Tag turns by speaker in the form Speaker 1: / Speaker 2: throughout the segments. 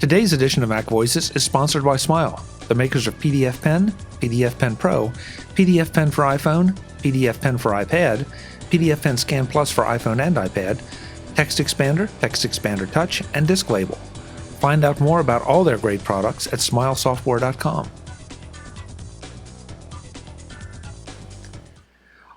Speaker 1: Today's edition of MacVoices is sponsored by Smile, the makers of PDF Pen, PDF Pen Pro, PDF Pen for iPhone, PDF Pen for iPad, PDF Pen Scan Plus for iPhone and iPad, Text Expander Touch, and Disk Label. Find out more about all their great products at smilesoftware.com.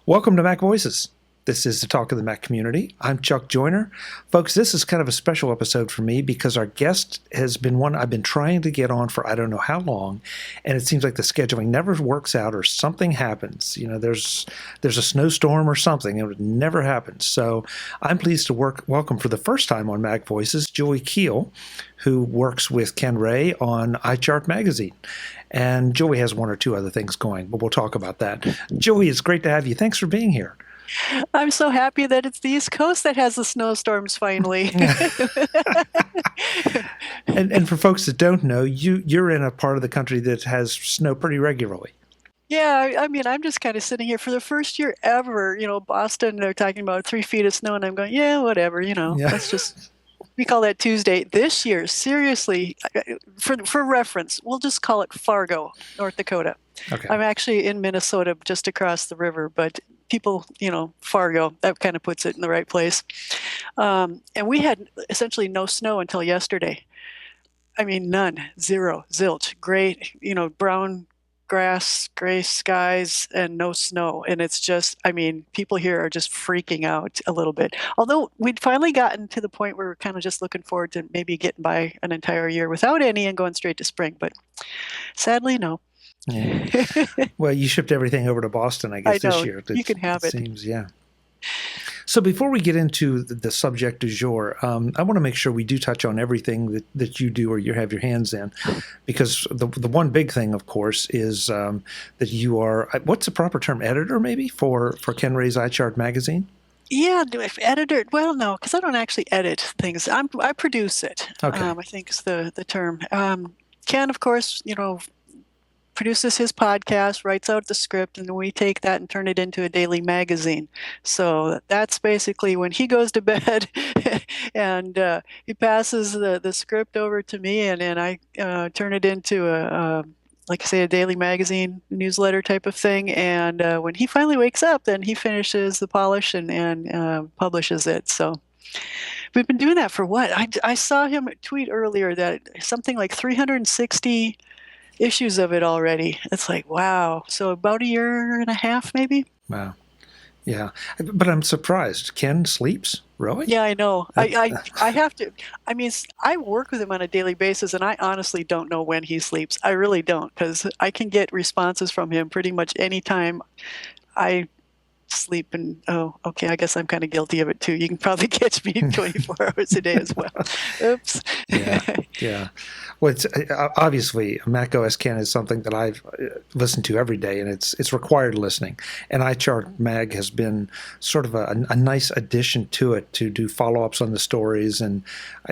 Speaker 1: Welcome to MacVoices. This is the talk of the Mac community. I'm Chuck Joyner. Folks, this is kind of a special episode for me because our guest has been one I've been trying to get on for I don't know how long, and it seems like the scheduling never works out or something happens. You know, there's a snowstorm or something, and it never happens. So I'm pleased to welcome for the first time on MacVoices, Julie Kuehl, who works with Ken Ray on iChart Magazine. And Julie has one or two other things going, but we'll talk about that. Julie, it's great to have you. Thanks for being here.
Speaker 2: I'm so happy that it's the East Coast that has the snowstorms finally.
Speaker 1: and for folks that don't know, you're in a part of the country that has snow pretty regularly.
Speaker 2: Yeah, I mean, I'm just kind of sitting here for the first year ever. You know, Boston, they're talking about 3 feet of snow, and I'm going, yeah, whatever, That's just, we call that Tuesday. This year, seriously, for reference, we'll just call it Fargo, North Dakota. Okay. I'm actually in Minnesota, just across the river, but people, Fargo, that kind of puts it in the right place. And we had essentially no snow until yesterday. I mean, none, zero, zilch, gray, brown grass, gray skies, and no snow. And it's just, people here are just freaking out a little bit. Although we'd finally gotten to the point where we're kind of just looking forward to maybe getting by an entire year without any and going straight to spring. But sadly, no.
Speaker 1: Yeah. Well, you shipped everything over to Boston, I guess, this year.
Speaker 2: You can have it.
Speaker 1: Seems, yeah. So before we get into the subject du jour, I want to make sure we do touch on everything that you do or you have your hands in, because the one big thing, of course, is that you are, what's the proper term, editor maybe for Ken Ray's iChart magazine?
Speaker 2: Yeah, editor. Well, no, because I don't actually edit things. I produce it. Okay. I think is the term. Ken, of course, produces his podcast, writes out the script, and we take that and turn it into a daily magazine. So that's basically when he goes to bed and he passes the script over to me, and I turn it into like I say, a daily magazine newsletter type of thing. And when he finally wakes up, then he finishes the polish and publishes it. So we've been doing that for what? I saw him tweet earlier that something like 360 issues of it already. It's like, wow. So about a year and a half, maybe.
Speaker 1: Wow. Yeah. But I'm surprised. Ken sleeps? Really?
Speaker 2: Yeah, I know. I have to. I work with him on a daily basis, and I honestly don't know when he sleeps. I really don't, because I can get responses from him pretty much any time I sleep. And I guess I'm kind of guilty of it too. You can probably catch me 24 hours a day as well. Oops.
Speaker 1: Yeah. Well, it's obviously macOS Ken is something that I've listened to every day, and it's required listening. And iChart Mag has been sort of a nice addition to it to do follow-ups on the stories, and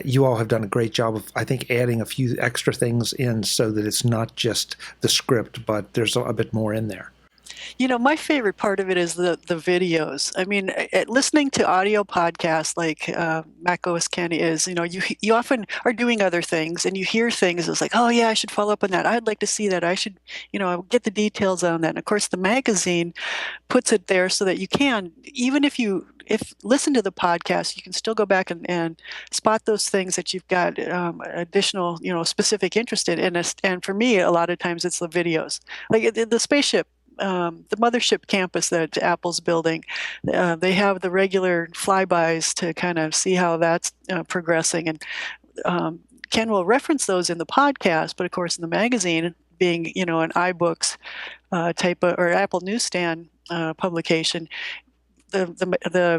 Speaker 1: you all have done a great job of, I think, adding a few extra things in so that it's not just the script, but there's a bit more in there.
Speaker 2: My favorite part of it is the videos. Listening to audio podcasts like macOS Ken is, you often are doing other things and you hear things. It's like, oh yeah, I should follow up on that. I'd like to see that. I should, get the details on that. And of course, the magazine puts it there so that you can, even if listen to the podcast, you can still go back and spot those things that you've got additional, specific interest in. And for me, a lot of times it's the videos, like the spaceship. The mothership campus that Apple's building, they have the regular flybys to kind of see how that's progressing. And Ken will reference those in the podcast, but of course in the magazine, being an iBooks type of, or Apple Newsstand publication, the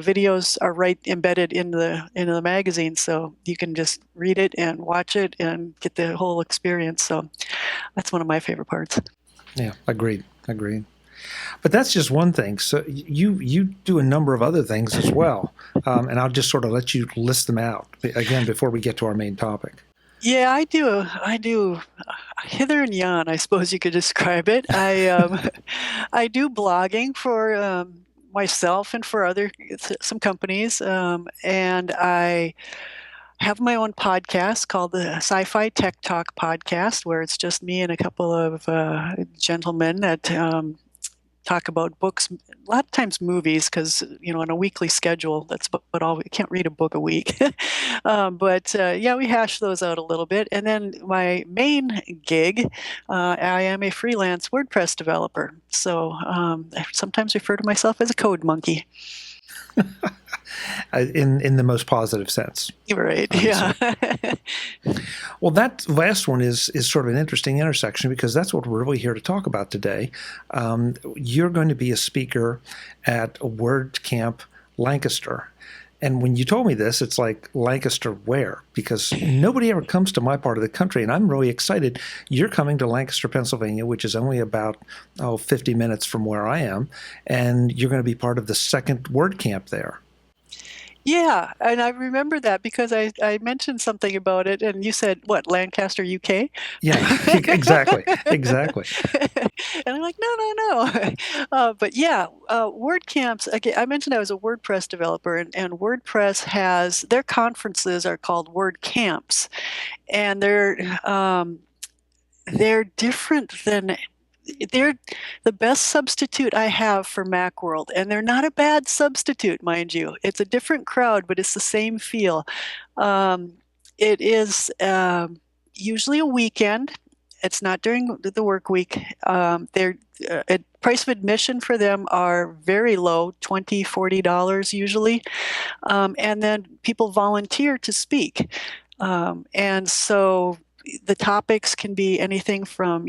Speaker 2: videos are right embedded in the magazine, so you can just read it and watch it and get the whole experience. So that's one of my favorite parts.
Speaker 1: Yeah, agreed. But that's just one thing. So you do a number of other things as well, and I'll just sort of let you list them out again before we get to our main topic.
Speaker 2: Yeah, I do hither and yon, I suppose you could describe it. I do blogging for myself and for some companies, and I have my own podcast called the Sci-Fi Tech Talk Podcast, where it's just me and a couple of gentlemen that talk about books, a lot of times movies, because on a weekly schedule, that's but all we can't read a book a week. But yeah, we hash those out a little bit. And then my main gig, I am a freelance WordPress developer. So I sometimes refer to myself as a code monkey.
Speaker 1: In the most positive sense.
Speaker 2: Right. Yeah.
Speaker 1: Well, that last one is sort of an interesting intersection because that's what we're really here to talk about today. You're going to be a speaker at WordCamp Lancaster. And when you told me this, it's like, Lancaster where? Because nobody ever comes to my part of the country, and I'm really excited. You're coming to Lancaster, Pennsylvania, which is only about 50 minutes from where I am, and you're going to be part of the second WordCamp there.
Speaker 2: Yeah, and I remember that because I mentioned something about it, and you said, what, Lancaster, UK?
Speaker 1: Yeah, exactly.
Speaker 2: And I'm like, no. But yeah, WordCamps, again, I mentioned I was a WordPress developer, and WordPress has, their conferences are called WordCamps, and they're different than, they're the best substitute I have for Macworld, and they're not a bad substitute, mind you. It's a different crowd, but it's the same feel. It is usually a weekend. It's not during the work week. Price of admission for them are very low, $20, $40 usually. And then people volunteer to speak. And so the topics can be anything from,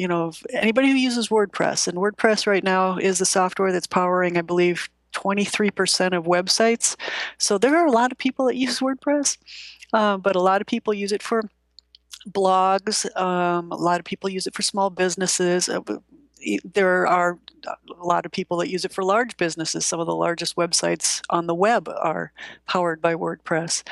Speaker 2: anybody who uses WordPress. And WordPress right now is the software that's powering, I believe, 23% of websites. So there are a lot of people that use WordPress, but a lot of people use it for blogs. A lot of people use it for small businesses. There are a lot of people that use it for large businesses. Some of the largest websites on the web are powered by WordPress.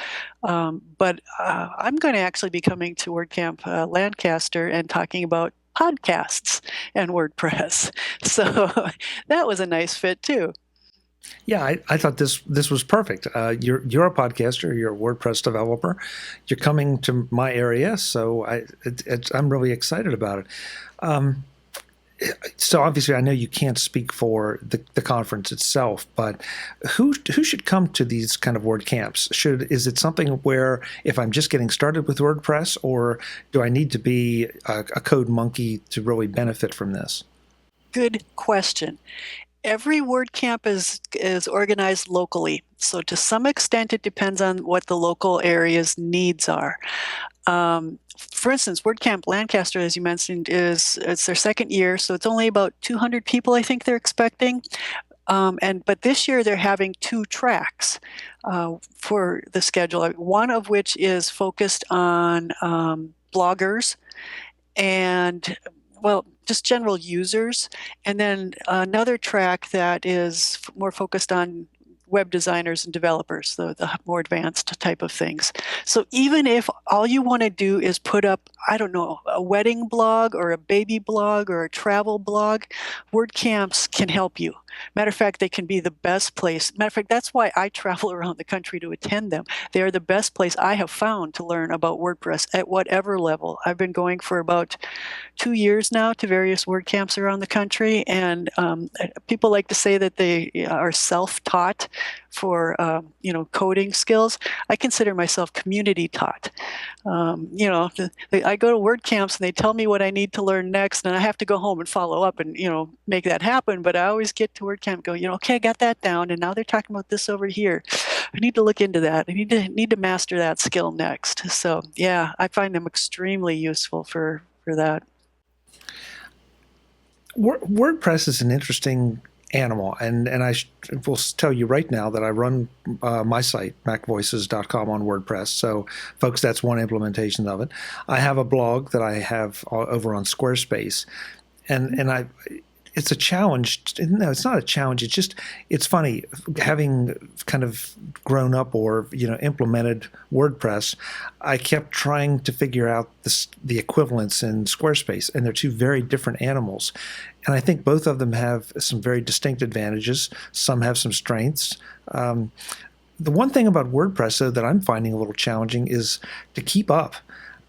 Speaker 2: But I'm going to actually be coming to WordCamp Lancaster and talking about podcasts and WordPress. So that was a nice fit too.
Speaker 1: Yeah, I thought this was perfect. You're a podcaster. You're a WordPress developer. You're coming to my area, so I'm really excited about it. So obviously, I know you can't speak for the conference itself, but who should come to these kind of WordCamps? Is it something where if I'm just getting started with WordPress, or do I need to be a code monkey to really benefit from this?
Speaker 2: Good question. Every WordCamp is organized locally, so to some extent it depends on what the local area's needs are. For instance, WordCamp Lancaster, as you mentioned, it's their second year, so it's only about 200 people I think they're expecting. But this year they're having 2 tracks for the schedule, one of which is focused on bloggers and, well, just general users, and then another track that is more focused on web designers and developers, the more advanced type of things. So even if all you want to do is put up, I don't know, a wedding blog or a baby blog or a travel blog, WordCamps can help you. Matter of fact, they can be the best place. Matter of fact, that's why I travel around the country to attend them. They are the best place I have found to learn about WordPress at whatever level. I've been going for about 2 years now to various WordCamps around the country, and people like to say that they are self-taught for coding skills. I consider myself community taught. I go to WordCamps and they tell me what I need to learn next, and I have to go home and follow up and make that happen. But I always get to WordCamp and go, okay, I got that down, and now they're talking about this over here. I need to look into that. I need to master that skill next. So yeah, I find them extremely useful for that.
Speaker 1: WordPress is an interesting animal, and I will tell you right now that I run my site, MacVoices.com, on WordPress. So, folks, that's one implementation of it. I have a blog that I have over on Squarespace, and it's a challenge. No, it's not a challenge. It's funny having kind of grown up or implemented WordPress. I kept trying to figure out the equivalents in Squarespace, and they're 2 very different animals. And I think both of them have some very distinct advantages. Some have some strengths. The one thing about WordPress, though, that I'm finding a little challenging is to keep up.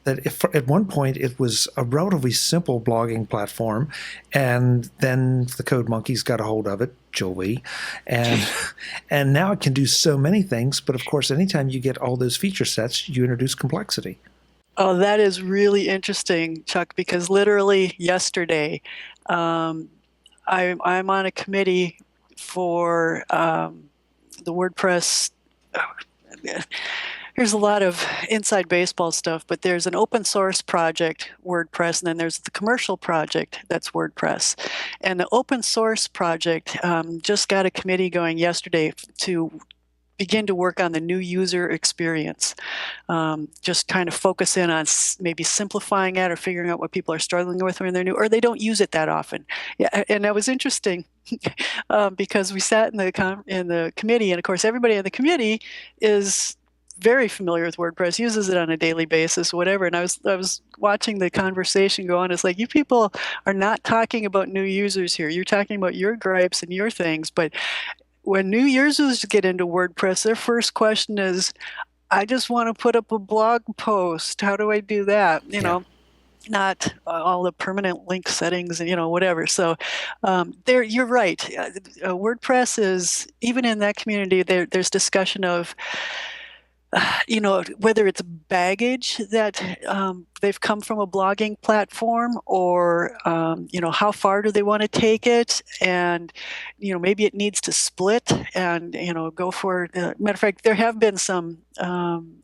Speaker 1: That if at one point it was a relatively simple blogging platform, and then the code monkeys got a hold of it, Jolie, and and now it can do so many things. But of course, anytime you get all those feature sets, you introduce complexity.
Speaker 2: Oh, that is really interesting, Chuck, because literally yesterday, um, I'm on a committee for the WordPress. Here's a lot of inside baseball stuff, but there's an open source project, WordPress, and then there's the commercial project that's WordPress. And the open source project just got a committee going yesterday to begin to work on the new user experience. Just kind of focus in on maybe simplifying it or figuring out what people are struggling with when they're new, or they don't use it that often. Yeah, and that was interesting because we sat in the committee, and of course everybody in the committee is very familiar with WordPress, uses it on a daily basis, whatever. And I was watching the conversation go on. It's like, you people are not talking about new users here. You're talking about your gripes and your things, but when new users get into WordPress, their first question is, I just want to put up a blog post. How do I do that? Not all the permanent link settings and whatever. So there, you're right. WordPress is, even in that community, there's discussion of whether it's baggage that they've come from a blogging platform, or how far do they want to take it, and maybe it needs to split and go for matter of fact, there have been some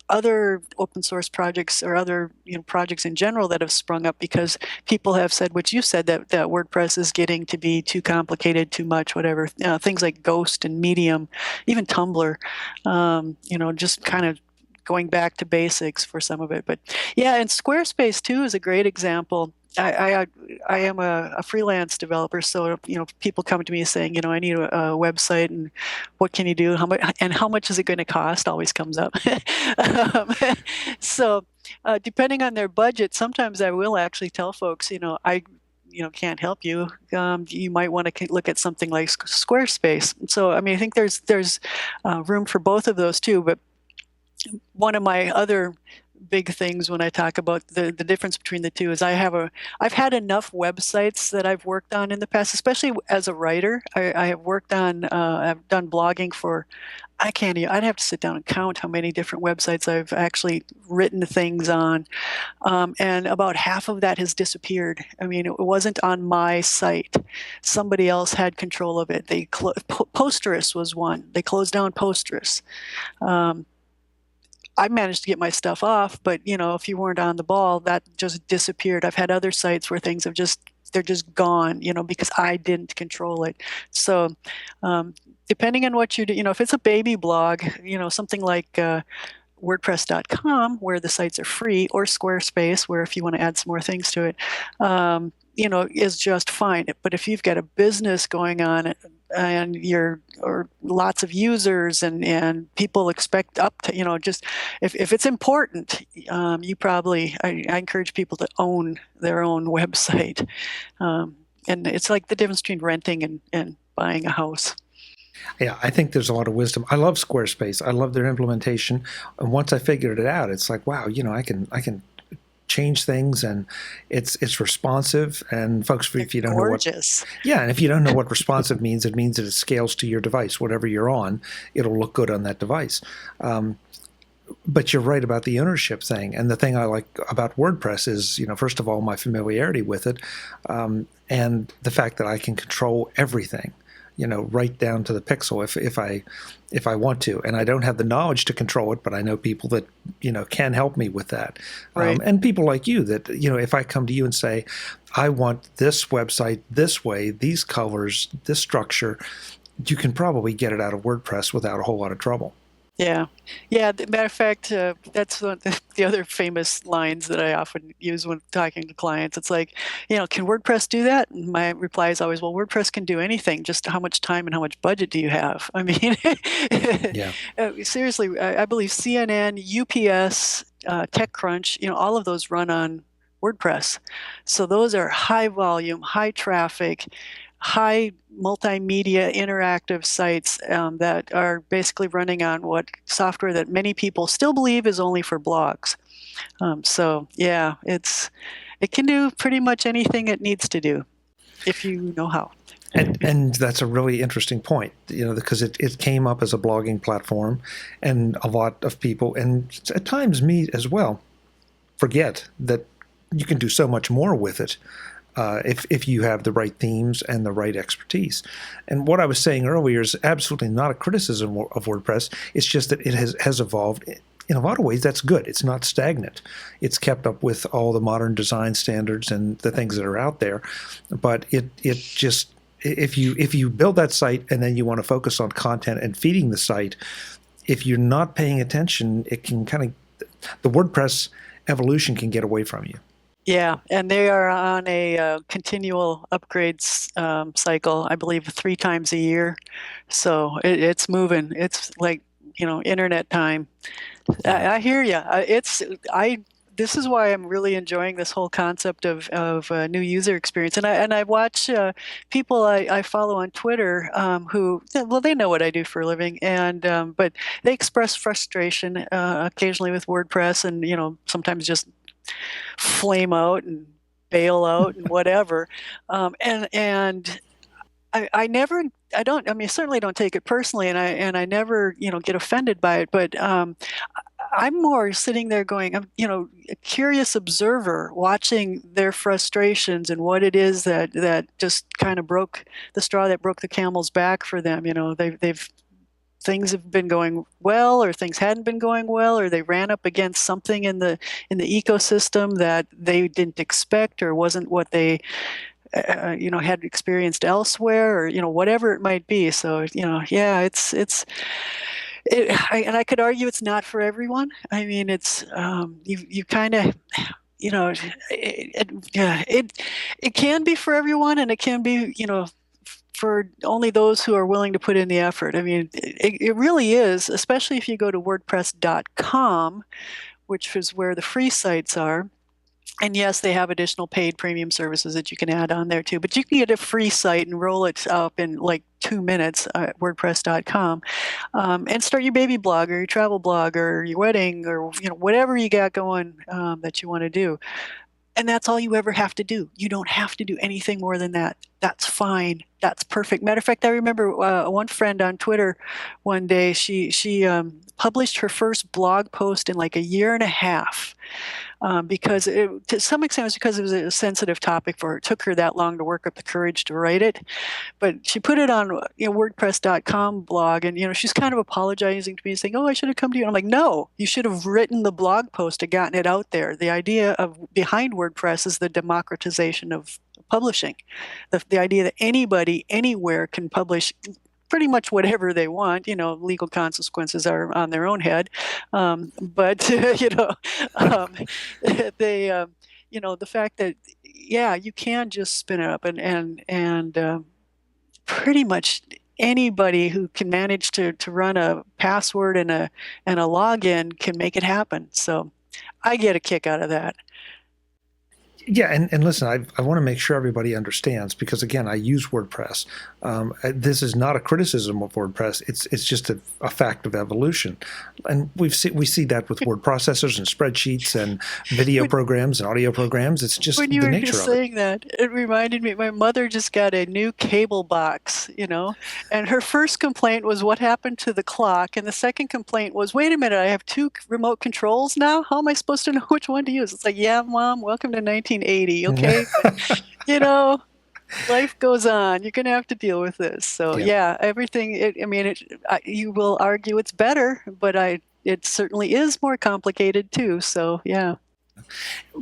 Speaker 2: other open source projects or other projects in general that have sprung up because people have said what you said, that WordPress is getting to be too complicated, too much, whatever. Things like Ghost and Medium, even Tumblr, just kind of going back to basics for some of it. But yeah, and Squarespace too is a great example. I am a freelance developer, so people come to me saying, I need a website, and what can you do? How much is it going to cost? Always comes up. So depending on their budget, sometimes I will actually tell folks, I can't help you. You might want to look at something like Squarespace. So I mean, I think there's room for both of those too. But one of my other big things when I talk about the difference between the two is I've had enough websites that I've worked on in the past, especially as a writer. I have worked on I've done blogging for, I'd have to sit down and count how many different websites I've actually written things on, and about half of that has disappeared. I mean, it wasn't on my site. Somebody else had control of it. Posterous was one. They closed down Posterous. I managed to get my stuff off, but if you weren't on the ball, that just disappeared. I've had other sites where things they're just gone, because I didn't control it. So depending on what you do, if it's a baby blog, something like WordPress.com, where the sites are free, or Squarespace, where if you want to add some more things to it, is just fine. But if you've got a business going on and or lots of users and people expect up to, just if it's important, you probably, I encourage people to own their own website. And it's like the difference between renting and buying a house.
Speaker 1: Yeah, I think there's a lot of wisdom. I love Squarespace. I love their implementation. And once I figured it out, it's like, wow, I can change things, and it's responsive. And folks, if you don't know what, and if you don't know what responsive means, it means that it scales to your device. Whatever you're on, it'll look good on that device. But you're right about the ownership thing. And the thing I like about WordPress is, first of all, my familiarity with it, and the fact that I can control everything, right down to the pixel if I want to. And I don't have the knowledge to control it, but I know people that, can help me with that.
Speaker 2: Right.
Speaker 1: And people like you that, if I come to you and say, I want this website this way, these colors, this structure, you can probably get it out of WordPress without a whole lot of trouble.
Speaker 2: Yeah. Matter of fact, that's one of the other famous lines that I often use when talking to clients. It's like, can WordPress do that? And my reply is always, well, WordPress can do anything. Just how much time and how much budget do you have? I mean,
Speaker 1: yeah.
Speaker 2: Seriously, I believe CNN, UPS, TechCrunch, all of those run on WordPress. So those are high volume, high traffic, high multimedia interactive sites that are basically running on what software that many people still believe is only for blogs. So yeah, it can do pretty much anything it needs to do if you know how.
Speaker 1: And that's a really interesting point, because it came up as a blogging platform, and a lot of people, and at times me as well, forget that you can do so much more with it if you have the right themes and the right expertise. And what I was saying earlier is absolutely not a criticism of WordPress. It's just that it has evolved. In a lot of ways, that's good. It's not stagnant. It's kept up with all the modern design standards and the things that are out there. But it just, if you build that site and then you want to focus on content and feeding the site, if you're not paying attention, it can the WordPress evolution can get away from you.
Speaker 2: Yeah, and they are on a continual upgrades cycle, I believe 3 times a year. So it's moving. It's like, internet time. I hear you. This is why I'm really enjoying this whole concept of new user experience. And I watch people I follow on Twitter who, well, they know what I do for a living, and but they express frustration occasionally with WordPress, and sometimes just flame out and bail out and whatever. And I never, I mean, certainly don't take it personally, and I never, get offended by it. But I'm more sitting there going, I'm, a curious observer watching their frustrations and what it is that just kind of broke the straw that broke the camel's back for them. They've things have been going well, or things hadn't been going well, or they ran up against something in the ecosystem that they didn't expect, or wasn't what they had experienced elsewhere, or whatever it might be. So yeah, and I could argue it's not for everyone. I mean, it's you kind of it can be for everyone, and it can be for only those who are willing to put in the effort. I mean, it really is, especially if you go to WordPress.com, which is where the free sites are. And yes, they have additional paid premium services that you can add on there too. But you can get a free site and roll it up in like 2 minutes at WordPress.com, and start your baby blog or your travel blog or your wedding, or whatever you got going that you want to do. And that's all you ever have to do. You don't have to do anything more than that. That's fine. That's perfect. Matter of fact, I remember one friend on Twitter one day, she published her first blog post in like a year and a half. Because to some extent it was because it was a sensitive topic for her. It took her that long to work up the courage to write it. But she put it on WordPress.com blog, and she's kind of apologizing to me, saying, "Oh, I should have come to you." And I'm like, "No, you should have written the blog post and gotten it out there." The idea behind WordPress is the democratization of publishing. The idea that anybody, anywhere can publish pretty much whatever they want. Legal consequences are on their own head. But, they, the fact that, yeah, you can just spin it up, and pretty much anybody who can manage to run a password and a login can make it happen. So I get a kick out of that.
Speaker 1: Yeah, and listen, I want to make sure everybody understands, because again, I use WordPress. This is not a criticism of WordPress. It's just a fact of evolution, and we see that with word processors and spreadsheets and video programs and audio programs. It's just
Speaker 2: when you
Speaker 1: the
Speaker 2: were
Speaker 1: nature
Speaker 2: just
Speaker 1: of it.
Speaker 2: saying that, it reminded me. My mother just got a new cable box, and her first complaint was, "What happened to the clock?" And the second complaint was, "Wait a minute, I have 2 remote controls now. How am I supposed to know which one to use?" It's like, "Yeah, Mom, welcome to 1980, okay?" But, life goes on. You're going to have to deal with this. So yeah, everything. You will argue it's better, but it certainly is more complicated too. So yeah.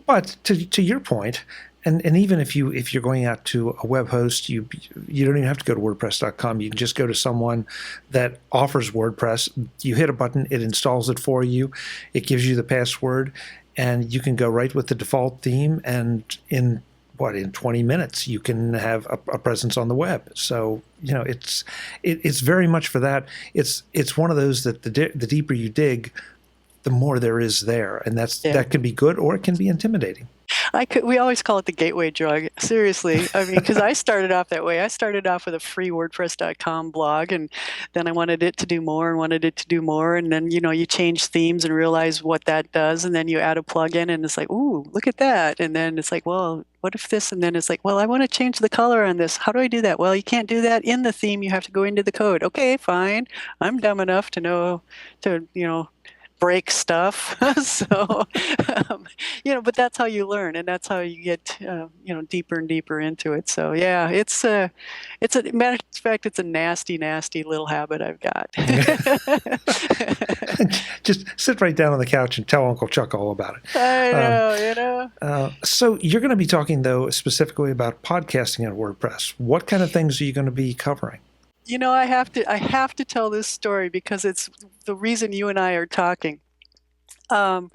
Speaker 1: But to your point, and even if you're going out to a web host, you don't even have to go to WordPress.com. You can just go to someone that offers WordPress. You hit a button, it installs it for you, it gives you the password, and you can go right with the default theme. And in 20 minutes you can have a presence on the web. So it's very much for that. It's one of those that the deeper you dig, the more there is there, and that can be good or it can be intimidating.
Speaker 2: We always call it the gateway drug. Seriously. I mean, because I started off that way. I started off with a free WordPress.com blog, and then I wanted it to do more and wanted it to do more. And then, you change themes and realize what that does. And then you add a plugin and it's like, ooh, look at that. And then it's like, well, what if this? And then it's like, well, I want to change the color on this. How do I do that? Well, you can't do that in the theme. You have to go into the code. Okay, fine. I'm dumb enough to know to, break stuff. So, but that's how you learn, and that's how you get, deeper and deeper into it. So, yeah, it's a matter of fact, it's a nasty, nasty little habit I've got.
Speaker 1: Just sit right down on the couch and tell Uncle Chuck all about it.
Speaker 2: I know,
Speaker 1: So you're going to be talking, though, specifically about podcasting in WordPress. What kind of things are you going to be covering?
Speaker 2: I have to tell this story because it's the reason you and I are talking. Podcasting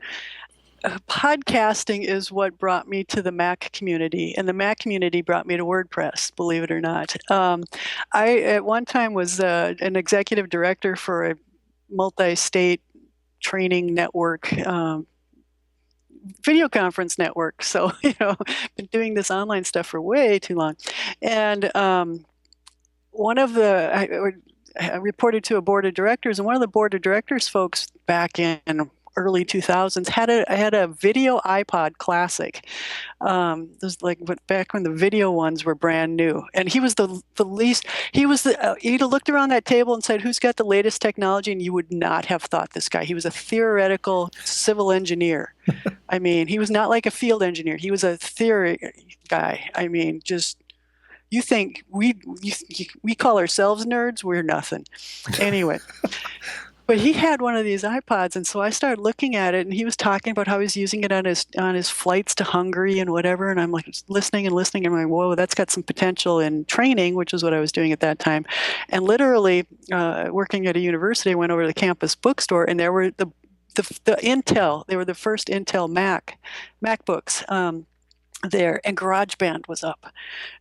Speaker 2: is what brought me to the Mac community, and the Mac community brought me to WordPress, believe it or not. I, at one time, was an executive director for a multi-state training network, video conference network. So, been doing this online stuff for way too long. And I reported to a board of directors, and one of the board of directors folks back in early 2000s had a video iPod Classic. It was like back when the video ones were brand new, and he was the least. He'd have looked around that table and said, "Who's got the latest technology?" And you would not have thought this guy. He was a theoretical civil engineer. I mean, he was not like a field engineer. He was a theory guy. I mean, just. You think we call ourselves nerds? We're nothing. Anyway, but he had one of these iPods, and so I started looking at it, and he was talking about how he's using it on his flights to Hungary and whatever, and I'm like listening, and I'm like, whoa, that's got some potential in training, which is what I was doing at that time. And literally, working at a university, I went over to the campus bookstore, and there were the Intel. They were the first Intel MacBooks. There, and GarageBand was up,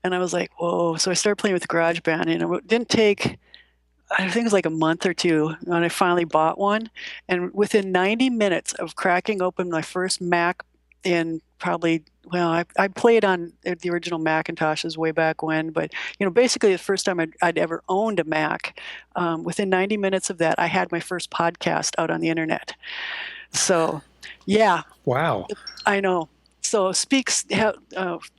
Speaker 2: and I was like, whoa. So I started playing with GarageBand, and it didn't take, I think it was like a month or two when I finally bought one. And within 90 minutes of cracking open my first Mac in probably, well, I played on the original Macintoshes way back when, but basically the first time I'd ever owned a Mac, within 90 minutes of that, I had my first podcast out on the internet. So yeah.
Speaker 1: Wow.
Speaker 2: I know. So speaks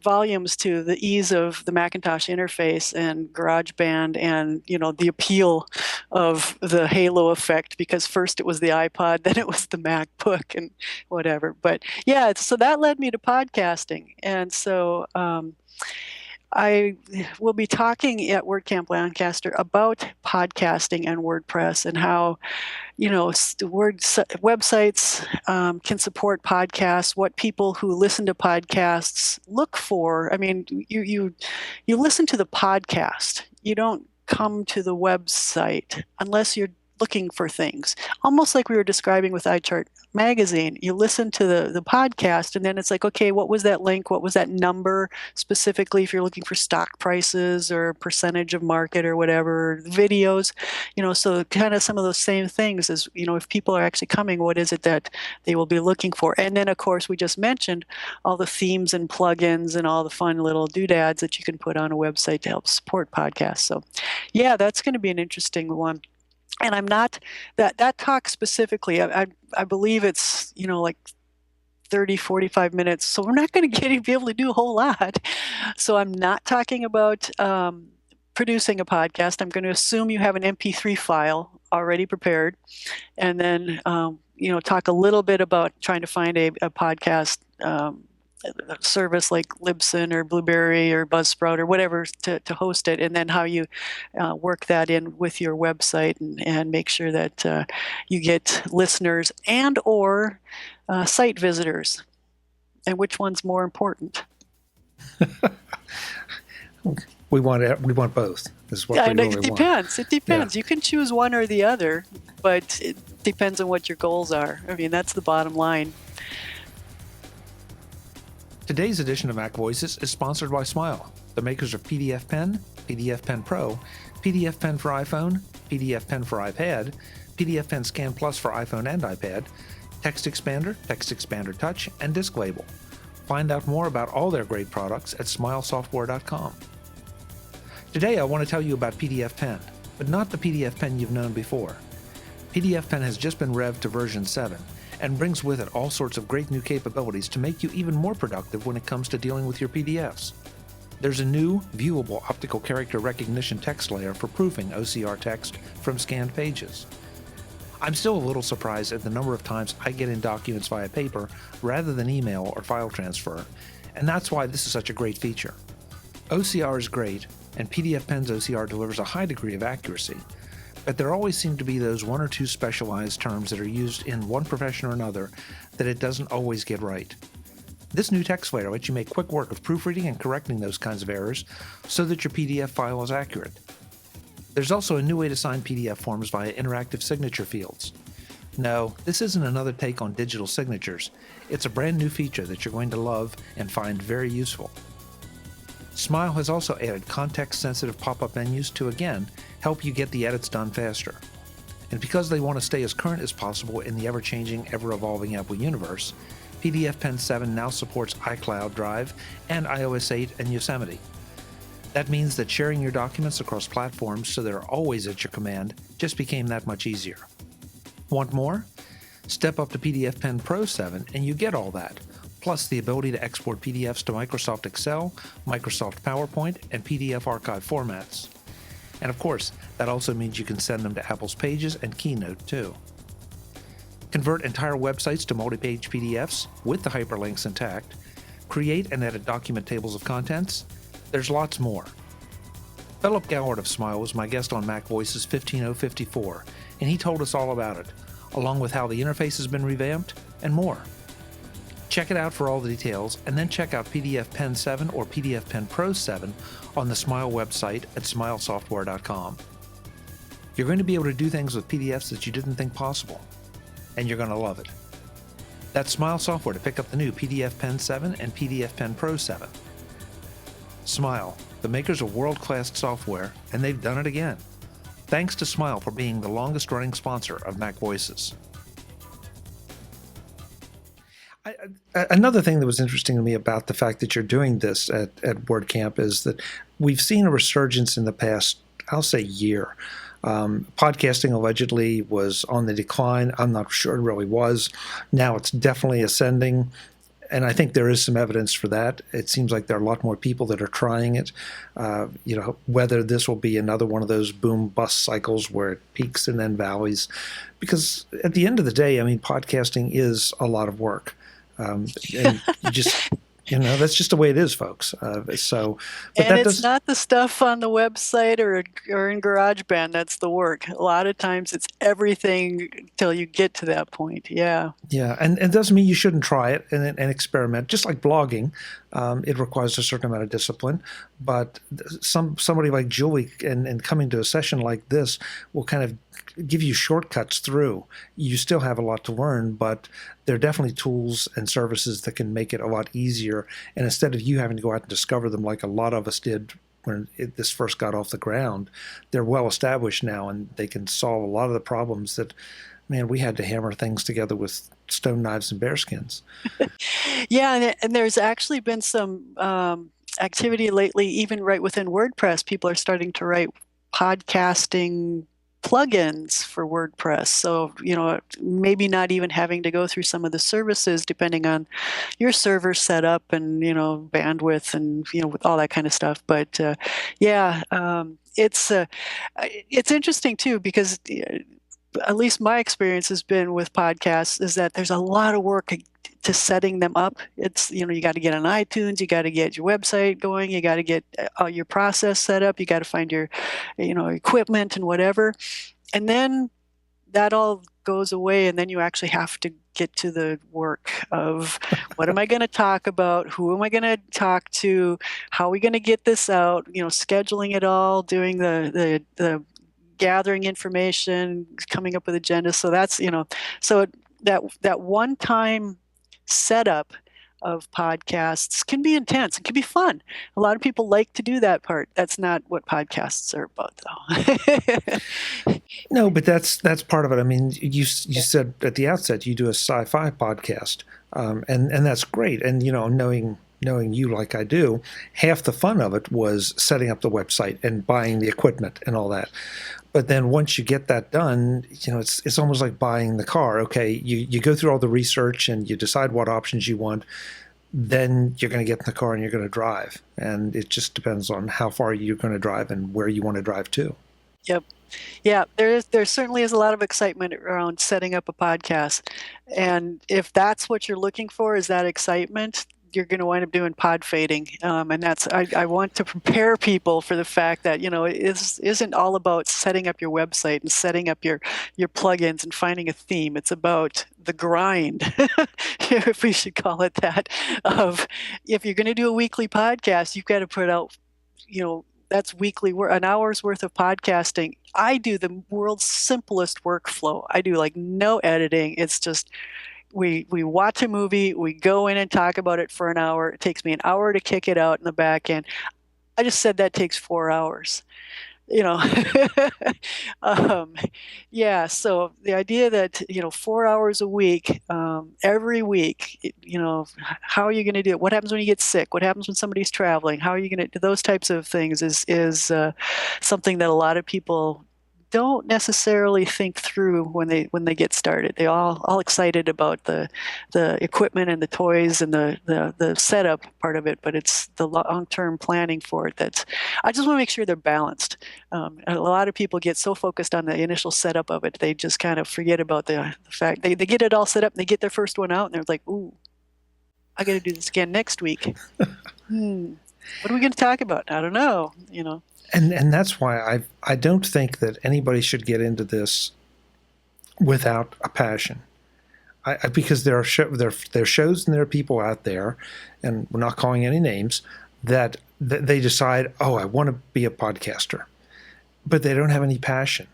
Speaker 2: volumes to the ease of the Macintosh interface and GarageBand, and the appeal of the halo effect, because first it was the iPod, then it was the MacBook and whatever. But yeah, so that led me to podcasting, and so I will be talking at WordCamp Lancaster about podcasting and WordPress, and how websites can support podcasts, what people who listen to podcasts look for. I mean, you listen to the podcast. You don't come to the website unless you're looking for things. Almost like we were describing with iChart magazine. You listen to the podcast, and then it's like, okay, what was that link? What was that number specifically, if you're looking for stock prices or percentage of market or whatever, videos, so kind of some of those same things as, if people are actually coming, what is it that they will be looking for? And then, of course, we just mentioned all the themes and plugins and all the fun little doodads that you can put on a website to help support podcasts. So yeah, that's going to be an interesting one. And I'm not, that talk specifically, I believe it's, like 30, 45 minutes. So we're not going to be able to do a whole lot. So I'm not talking about producing a podcast. I'm going to assume you have an MP3 file already prepared. And then, talk a little bit about trying to find a podcast service like Libsyn or Blueberry or Buzzsprout or whatever to host it, and then how you work that in with your website and make sure that you get listeners and or site visitors, and which one's more important.
Speaker 1: We want both. Is what we really
Speaker 2: it depends.
Speaker 1: Want.
Speaker 2: It depends. Yeah. You can choose one or the other, but it depends on what your goals are. I mean, that's the bottom line.
Speaker 1: Today's edition of MacVoices is sponsored by Smile, the makers of PDF Pen, PDF Pen Pro, PDF Pen for iPhone, PDF Pen for iPad, PDF Pen Scan Plus for iPhone and iPad, Text Expander Touch, and Disk Label. Find out more about all their great products at smilesoftware.com. Today I want to tell you about PDF Pen, but not the PDF Pen you've known before. PDF Pen has just been revved to version 7 and brings with it all sorts of great new capabilities to make you even more productive when it comes to dealing with your PDFs. There's a new, viewable optical character recognition text layer for proofing OCR text from scanned pages. I'm still a little surprised at the number of times I get in documents via paper rather than email or file transfer, and that's why this is such a great feature. OCR is great, and PDF Pen's OCR delivers a high degree of accuracy, but there always seem to be those one or two specialized terms that are used in one profession or another that it doesn't always get right. This new text layer lets you make quick work of proofreading and correcting those kinds of errors so that your PDF file is accurate. There's also a new way to sign PDF forms via interactive signature fields. No, this isn't another take on digital signatures. It's a brand new feature that you're going to love and find very useful. Smile has also added context-sensitive pop-up menus to, again, help you get the edits done faster. And because they want to stay as current as possible in the ever-changing, ever-evolving Apple universe, PDF Pen 7 now supports iCloud Drive and iOS 8 and Yosemite. That means that sharing your documents across platforms so they're always at your command just became that much easier. Want more? Step up to PDF Pen Pro 7 and you get all that, plus the ability to export PDFs to Microsoft Excel, Microsoft PowerPoint, and PDF archive formats. And of course, that also means you can send them to Apple's Pages and Keynote too. Convert entire websites to multi-page PDFs with the hyperlinks intact, create and edit document tables of contents. There's lots more. Philip Gallard of Smile was my guest on MacVoices 15054, and he told us all about it, along with how the interface has been revamped and more. Check it out for all the details, and then check out PDF Pen 7 or PDF Pen Pro 7 on the Smile website at smilesoftware.com. You're going to be able to do things with PDFs that you didn't think possible, and you're going to love it. That's Smile Software to pick up the new PDF Pen 7 and PDF Pen Pro 7. Smile, the makers of world-class software, and they've done it again. Thanks to Smile for being the longest-running sponsor of MacVoices. Another thing that was interesting to me about the fact that you're doing this at WordCamp is that we've seen a resurgence in the past, I'll say, year. Podcasting allegedly was on the decline. I'm not sure it really was. Now it's definitely ascending, and I think there is some evidence for that. It seems like there are a lot more people that are trying it. Whether this will be another one of those boom-bust cycles where it peaks and then valleys, because at the end of the day, I mean, podcasting is a lot of work. And you just, that's just the way it is, folks. But
Speaker 2: and it's not the stuff on the website or in GarageBand that's the work. A lot of times it's everything till you get to that point. Yeah. Yeah,
Speaker 1: and it doesn't mean you shouldn't try it and experiment. Just like blogging, it requires a certain amount of discipline. But somebody like Julie and coming to a session like this will kind of give you shortcuts through. You still have a lot to learn, but there are definitely tools and services that can make it a lot easier. And instead of you having to go out and discover them like a lot of us did when this first got off the ground, they're well established now, and they can solve a lot of the problems that, man, we had to hammer things together with stone knives and bearskins.
Speaker 2: Yeah, and there's actually been some activity lately, even right within WordPress. People are starting to write podcasting plugins for WordPress. So, maybe not even having to go through some of the services depending on your server setup and, bandwidth and, with all that kind of stuff. But it's interesting too, because at least my experience has been with podcasts is that there's a lot of work to setting them up. It's, you got to get on iTunes, you got to get your website going, you got to get your process set up, you got to find your, equipment and whatever. And then that all goes away, and then you actually have to get to the work of what am I going to talk about? Who am I going to talk to? How are we going to get this out? Scheduling it all, doing the gathering information, coming up with agendas. So that's, so that one-time setup of podcasts can be intense. It can be fun. A lot of people like to do that part. That's not what podcasts are about, though.
Speaker 1: No, but that's part of it. I mean, you said at the outset you do a sci-fi podcast. and that's great. And knowing you like I do, half the fun of it was setting up the website and buying the equipment and all that. But then once you get that done, it's almost like buying the car. Okay, you go through all the research and you decide what options you want. Then you're going to get in the car and you're going to drive. And it just depends on how far you're going to drive and where you want to drive to.
Speaker 2: Yep. Yeah, there certainly is a lot of excitement around setting up a podcast. And if that's what you're looking for, is that excitement, you're going to wind up doing pod fading. And I want to prepare people for the fact that, it isn't all about setting up your website and setting up your plugins and finding a theme. It's about the grind, if we should call it that, of if you're going to do a weekly podcast, you've got to put out, that's weekly work, an hour's worth of podcasting. I do the world's simplest workflow. I do like no editing. It's just we watch a movie, we go in and talk about it for an hour. It takes me an hour to kick it out in the back end. I just said that takes 4 hours. Yeah, so the idea that 4 hours a week, every week, how are you going to do it? What happens when you get sick? What happens when somebody's traveling? How are you going to do those types of things? Is something that a lot of people don't necessarily think through when they get started. They're all excited about the equipment and the toys and the setup part of it, but it's the long-term planning for it I just want to make sure they're balanced. A lot of people get so focused on the initial setup of it, they just kind of forget about the fact they get it all set up and they get their first one out and they're like, ooh, I got to do this again next week. What are we going to talk about? I don't know,
Speaker 1: And that's why I don't think that anybody should get into this without a passion. Because there are shows and there are people out there, and we're not calling any names, that they decide, oh, I want to be a podcaster, but they don't have any passion.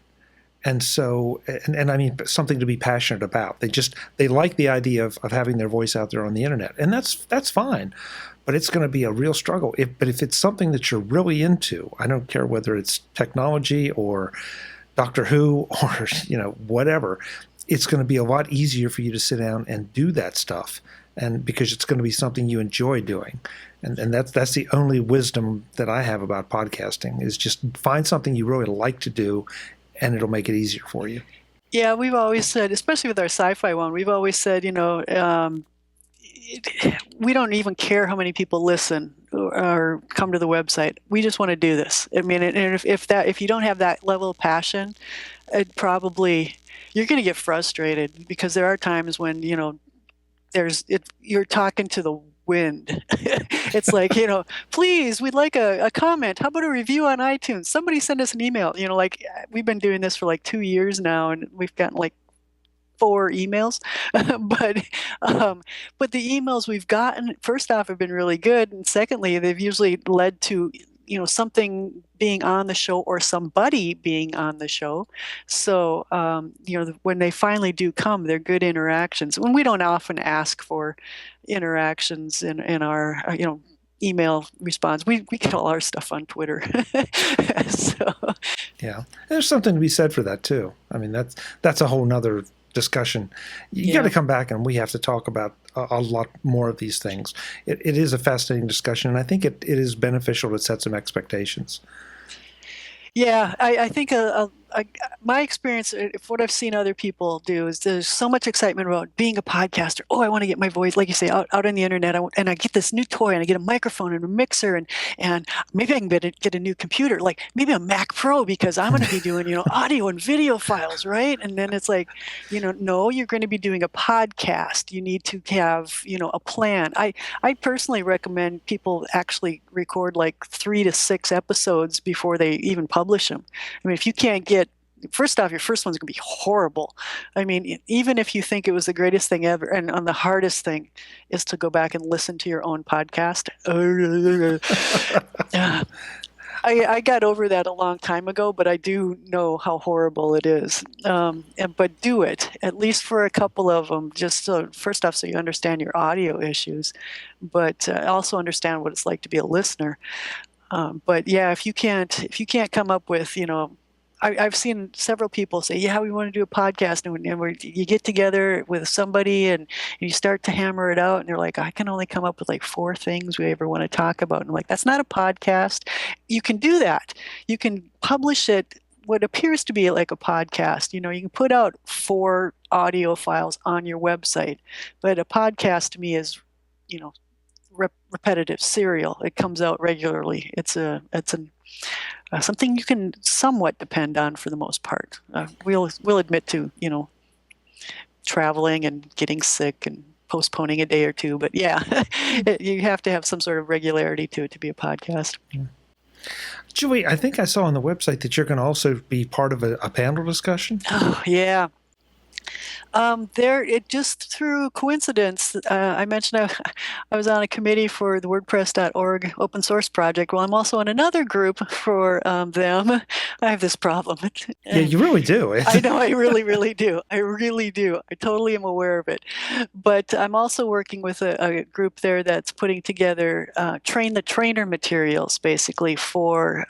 Speaker 1: And so, and I mean, something to be passionate about. They like the idea of having their voice out there on the internet, and that's fine. But it's going to be a real struggle. But if it's something that you're really into, I don't care whether it's technology or Doctor Who or whatever, it's going to be a lot easier for you to sit down and do that stuff, and because it's going to be something you enjoy doing. And that's the only wisdom that I have about podcasting is just find something you really like to do, and it'll make it easier for you.
Speaker 2: Yeah, we've always said, especially with our sci-fi one, we've always said, we don't even care how many people listen or come to the website. We just want to do this. I mean, and if you don't have that level of passion, you're going to get frustrated because there are times when you're talking to the wind. It's like, please, we'd like a comment. How about a review on iTunes? Somebody send us an email. Like we've been doing this for like 2 years now, and we've gotten like 4 emails, but the emails we've gotten, first off, have been really good, and secondly, they've usually led to something being on the show or somebody being on the show. So when they finally do come, they're good interactions. When we don't often ask for interactions in our email response, we get all our stuff on Twitter. So
Speaker 1: yeah, there's something to be said for that too. I mean, that's a whole nother discussion. You got to come back and we have to talk about a lot more of these things. It is a fascinating discussion, and I think it is beneficial to set some expectations.
Speaker 2: Yeah, I think my experience, what I've seen other people do, is there's so much excitement about being a podcaster. Oh, I want to get my voice, like you say, out on the internet, and I get this new toy, and I get a microphone and a mixer, and maybe I can get a new computer, like maybe a Mac Pro, because I'm going to be doing audio and video files, right? And then it's like, no, you're going to be doing a podcast. You need to have a plan. I personally recommend people actually record like 3 to 6 episodes before they even publish them. I mean, if you can't get, first off, your first one's going to be horrible. I mean, even if you think it was the greatest thing ever, and the hardest thing is to go back and listen to your own podcast. I got over that a long time ago, but I do know how horrible it is. But do it, at least for a couple of them, just first off, so you understand your audio issues, but also understand what it's like to be a listener. But yeah, if you can't come up with, I've seen several people say, yeah, we want to do a podcast. And you get together with somebody and you start to hammer it out. And they're like, I can only come up with like 4 things we ever want to talk about. And I'm like, that's not a podcast. You can do that. You can publish it, what appears to be like a podcast. You can put out 4 audio files on your website. But a podcast to me is, repetitive, serial. It comes out regularly. It's something you can somewhat depend on for the most part. We'll admit to traveling and getting sick and postponing a day or two, but yeah, you have to have some sort of regularity to it to be a podcast.
Speaker 1: Julie, I think I saw on the website that you're going to also be part of a panel discussion.
Speaker 2: Oh yeah. Just through coincidence, I mentioned I was on a committee for the WordPress.org open source project. Well, I'm also in another group for them. I have this problem.
Speaker 1: Yeah, you really do.
Speaker 2: I know, I really, really do. I really do. I totally am aware of it. But I'm also working with a group there that's putting together train the trainer materials, basically, for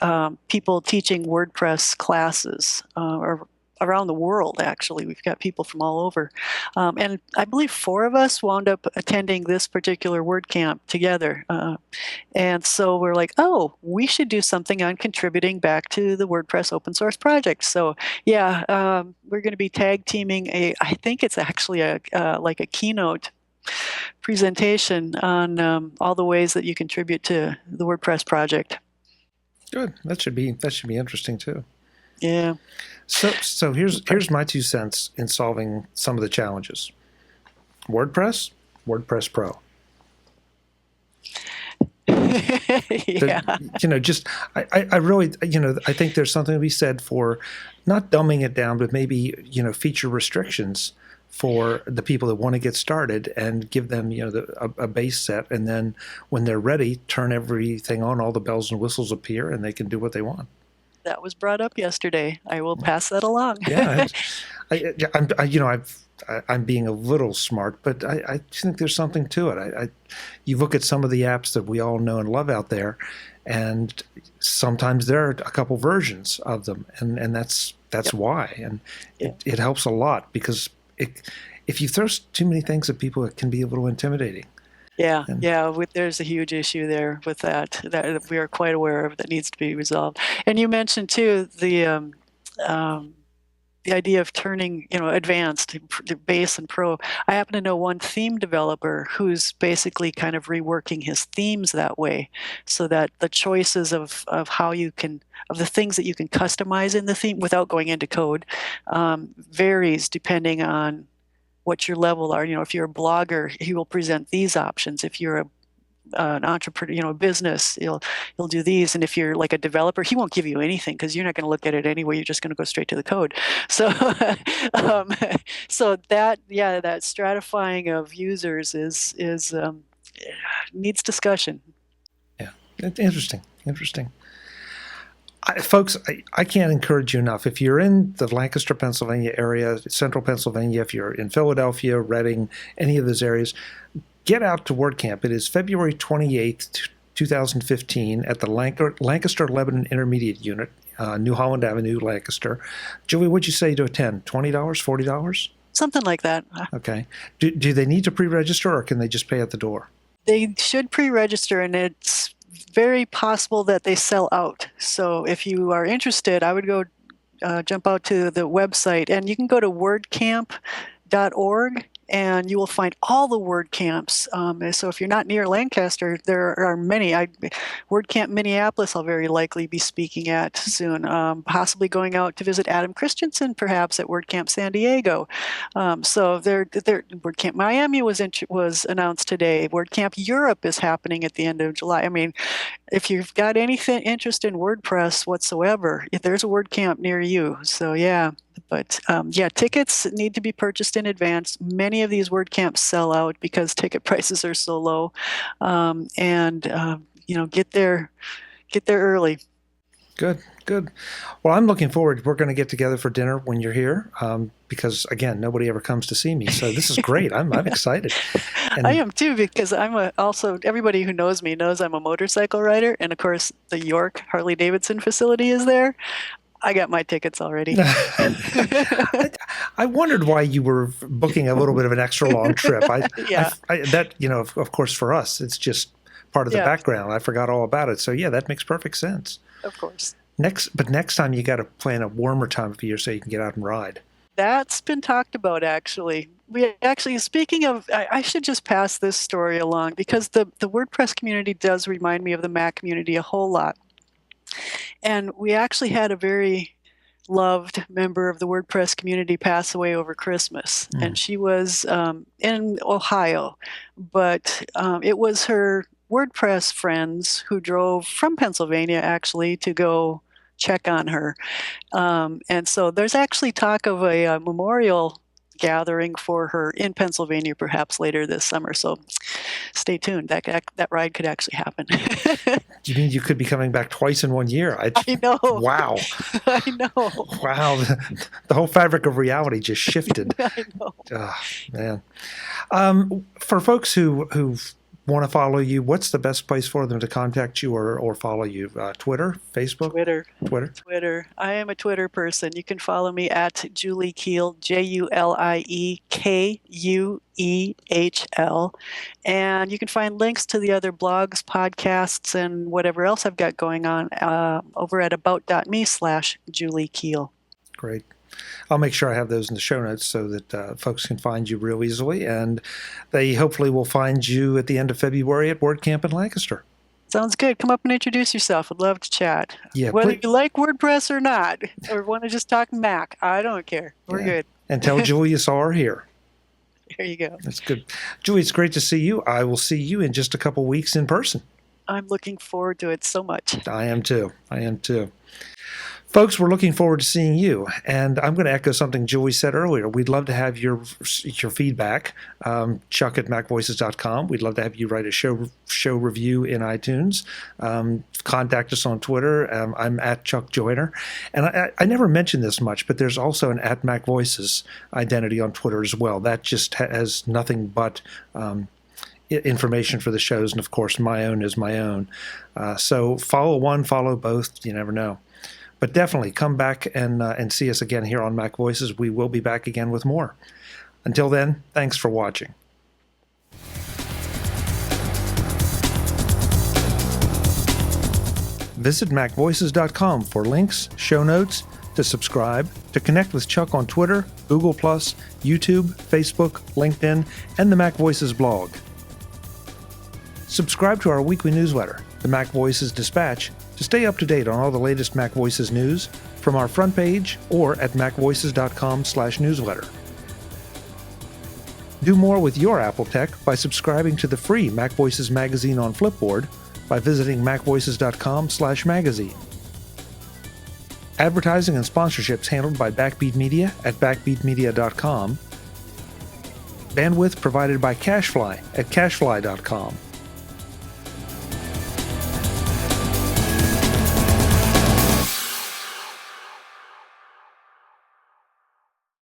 Speaker 2: people teaching WordPress classes or around the world, actually. We've got people from all over. And I believe 4 of us wound up attending this particular WordCamp together. And so we're like, oh, we should do something on contributing back to the WordPress open source project. So yeah, we're going to be tag teaming I think it's actually like a keynote presentation on all the ways that you contribute to the WordPress project.
Speaker 1: Good. That should be interesting too.
Speaker 2: Yeah.
Speaker 1: So here's my 2 cents in solving some of the challenges. WordPress Pro.
Speaker 2: Yeah.
Speaker 1: I really, I think there's something to be said for not dumbing it down, but maybe, feature restrictions for the people that want to get started and give them, a base set. And then when they're ready, turn everything on, all the bells and whistles appear, and they can do what they want.
Speaker 2: That was brought up yesterday. I will pass that along.
Speaker 1: Yeah, I'm being a little smart, but I think there's something to it. You look at some of the apps that we all know and love out there, and sometimes there are a couple versions of them, and that's why. And it helps a lot because if you throw too many things at people, it can be a little intimidating.
Speaker 2: Yeah, there's a huge issue there with that we are quite aware of that needs to be resolved. And you mentioned too the idea of turning advanced to base and pro. I happen to know one theme developer who's basically kind of reworking his themes that way, so that the choices of how you can of the things that you can customize in the theme without going into code varies depending on what your level are. If you're a blogger, he will present these options. If you're an entrepreneur, a business, he'll do these. And if you're like a developer, he won't give you anything because you're not going to look at it anyway. You're just going to go straight to the code. So, so that stratifying of users is needs discussion.
Speaker 1: Yeah, interesting. Folks, I can't encourage you enough. If you're in the Lancaster, Pennsylvania area, central Pennsylvania, if you're in Philadelphia, Reading, any of those areas, get out to WordCamp. It is February 28th, 2015 at the Lancaster Lebanon Intermediate Unit, New Holland Avenue, Lancaster. Julie, what'd you say to attend? $20, $40?
Speaker 2: Something like that.
Speaker 1: Okay. Do they need to pre-register or can they just pay at the door?
Speaker 2: They should pre-register, and it's very possible that they sell out. So if you are interested, I would go jump out to the website, and you can go to wordcamp.org, and you will find all the WordCamps. So if you're not near Lancaster, there are many. WordCamp Minneapolis I'll very likely be speaking at soon, possibly going out to visit Adam Christensen perhaps at WordCamp San Diego. So WordCamp Miami was announced today. WordCamp Europe is happening at the end of July. I mean, if you've got anything interest in WordPress whatsoever, there's a WordCamp near you. So yeah. But tickets need to be purchased in advance. Many of these WordCamps sell out because ticket prices are so low, get there early.
Speaker 1: Good. Well, I'm looking forward. We're going to get together for dinner when you're here, because again, nobody ever comes to see me. So this is great. I'm excited. And
Speaker 2: I am too, because also everybody who knows me knows I'm a motorcycle rider, and of course the York Harley Davidson facility is there. I got my tickets already.
Speaker 1: I wondered why you were booking a little bit of an extra long trip.
Speaker 2: Yeah.
Speaker 1: That, of course, for us, it's just part of the
Speaker 2: Yeah.
Speaker 1: background. I forgot all about it. So yeah, that makes perfect sense.
Speaker 2: Of course.
Speaker 1: Next time you got to plan a warmer time of year so you can get out and ride.
Speaker 2: That's been talked about, actually. Speaking of, I should just pass this story along because the WordPress community does remind me of the Mac community a whole lot. And we actually had a very loved member of the WordPress community pass away over Christmas. And she was in Ohio, but it was her WordPress friends who drove from Pennsylvania, actually, to go check on her. And so there's actually talk of a memorial gathering for her in Pennsylvania perhaps later this summer. So stay tuned. That ride could actually happen.
Speaker 1: You mean you could be coming back twice in 1 year?
Speaker 2: I know.
Speaker 1: Wow.
Speaker 2: I know.
Speaker 1: Wow. The whole fabric of reality just shifted.
Speaker 2: I know.
Speaker 1: Oh, man. For folks who want to follow you, what's the best place for them to contact you or follow you? Twitter, Facebook?
Speaker 2: Twitter. I am a Twitter person. You can follow me at Julie Kuehl, JulieKuehl. And you can find links to the other blogs, podcasts, and whatever else I've got going on over at about.me/Julie Kuehl.
Speaker 1: Great. I'll make sure I have those in the show notes so that folks can find you real easily. And they hopefully will find you at the end of February at WordCamp in Lancaster.
Speaker 2: Sounds good. Come up and introduce yourself. I'd love to chat.
Speaker 1: Yeah,
Speaker 2: Whether you like WordPress or not, or want to just talk Mac, I don't care. We're good.
Speaker 1: And tell Julie you saw her here.
Speaker 2: There you go.
Speaker 1: That's good. Julie, it's great to see you. I will see you in just a couple weeks in person.
Speaker 2: I'm looking forward to it so much.
Speaker 1: I am too. Folks, we're looking forward to seeing you. And I'm going to echo something Julie said earlier. We'd love to have your feedback. Chuck at MacVoices.com. We'd love to have you write a show review in iTunes. Contact us on Twitter. I'm at Chuck Joyner. And I never mentioned this much, but there's also an at MacVoices identity on Twitter as well. That just has nothing but information for the shows. And, of course, my own is my own. So follow one, follow both. You never know. But definitely come back and see us again here on Mac Voices. We will be back again with more. Until then, thanks for watching. Visit MacVoices.com for links, show notes, to subscribe, to connect with Chuck on Twitter, Google+, YouTube, Facebook, LinkedIn, and the Mac Voices blog. Subscribe to our weekly newsletter, the Mac Voices Dispatch, to stay up to date on all the latest Mac Voices news from our front page or at macvoices.com/newsletter. Do more with your Apple tech by subscribing to the free Mac Voices magazine on Flipboard by visiting macvoices.com/magazine. Advertising and sponsorships handled by Backbeat Media at backbeatmedia.com. Bandwidth provided by CashFly at cashfly.com.